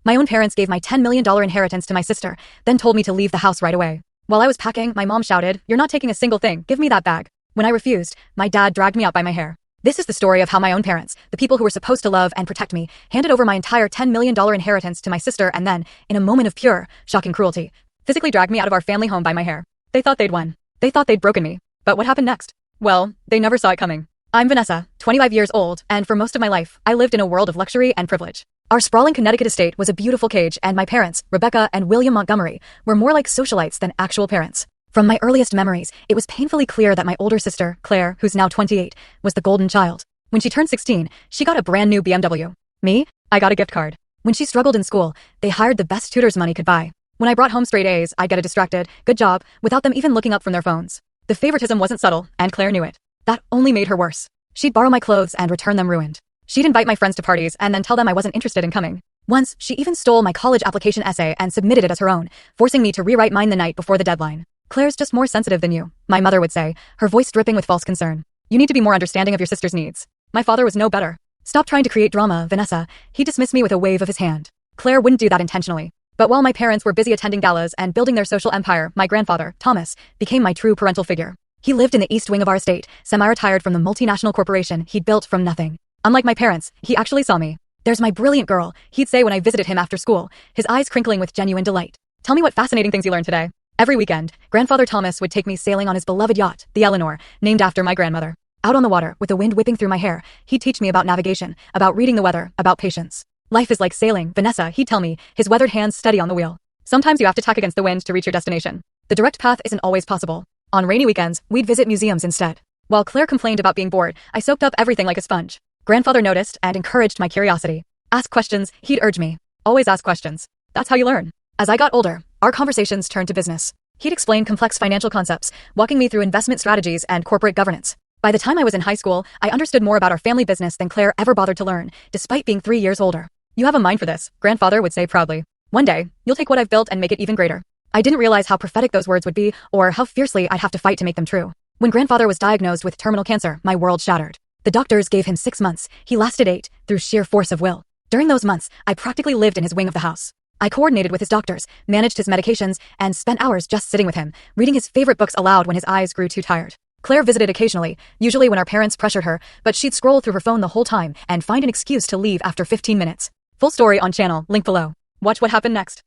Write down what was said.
My own parents gave my $10 million inheritance to my sister, then told me to leave the house right away. While I was packing, my mom shouted, "You're not taking a single thing, give me that bag." When I refused, my dad dragged me out by my hair. This is the story of how my own parents, the people who were supposed to love and protect me, handed over my entire $10 million inheritance to my sister and then, in a moment of pure, shocking cruelty, physically dragged me out of our family home by my hair. They thought they'd won. They thought they'd broken me. But what happened next? Well, they never saw it coming. I'm Vanessa, 25 years old, and for most of my life, I lived in a world of luxury and privilege. Our sprawling Connecticut estate was a beautiful cage, and my parents, Rebecca and William Montgomery, were more like socialites than actual parents. From my earliest memories, it was painfully clear that my older sister, Claire, who's now 28, was the golden child. When she turned 16, she got a brand new BMW. Me? I got a gift card. When she struggled in school, they hired the best tutors money could buy. When I brought home straight A's, I'd get a distracted, "Good job," without them even looking up from their phones. The favoritism wasn't subtle, and Claire knew it. That only made her worse. She'd borrow my clothes and return them ruined. She'd invite my friends to parties and then tell them I wasn't interested in coming. Once, she even stole my college application essay and submitted it as her own, forcing me to rewrite mine the night before the deadline. "Claire's just more sensitive than you," my mother would say, her voice dripping with false concern. "You need to be more understanding of your sister's needs." My father was no better. "Stop trying to create drama, Vanessa," he dismissed me with a wave of his hand. Claire wouldn't do that intentionally. But while my parents were busy attending galas and building their social empire, my grandfather, Thomas, became my true parental figure. He lived in the east wing of our estate, semi-retired from the multinational corporation he'd built from nothing. Unlike my parents, he actually saw me. "There's my brilliant girl," he'd say when I visited him after school, his eyes crinkling with genuine delight. "Tell me what fascinating things you learned today." Every weekend, Grandfather Thomas would take me sailing on his beloved yacht, the Eleanor, named after my grandmother. Out on the water, with the wind whipping through my hair, he'd teach me about navigation, about reading the weather, about patience. "Life is like sailing, Vanessa," he'd tell me, his weathered hands steady on the wheel. "Sometimes you have to tack against the wind to reach your destination. The direct path isn't always possible." On rainy weekends, we'd visit museums instead. While Claire complained about being bored, I soaked up everything like a sponge. Grandfather noticed and encouraged my curiosity. "Ask questions," he'd urge me. "Always ask questions. That's how you learn." As I got older, our conversations turned to business. He'd explain complex financial concepts, walking me through investment strategies and corporate governance. By the time I was in high school, I understood more about our family business than Claire ever bothered to learn, despite being 3 years older. "You have a mind for this," Grandfather would say proudly. "One day, you'll take what I've built and make it even greater." I didn't realize how prophetic those words would be, or how fiercely I'd have to fight to make them true. When Grandfather was diagnosed with terminal cancer, my world shattered. The doctors gave him 6 months. He lasted 8, through sheer force of will. During those months, I practically lived in his wing of the house. I coordinated with his doctors, managed his medications, and spent hours just sitting with him, reading his favorite books aloud when his eyes grew too tired. Claire visited occasionally, usually when our parents pressured her, but she'd scroll through her phone the whole time and find an excuse to leave after 15 minutes. Full story on channel, link below. Watch what happened next.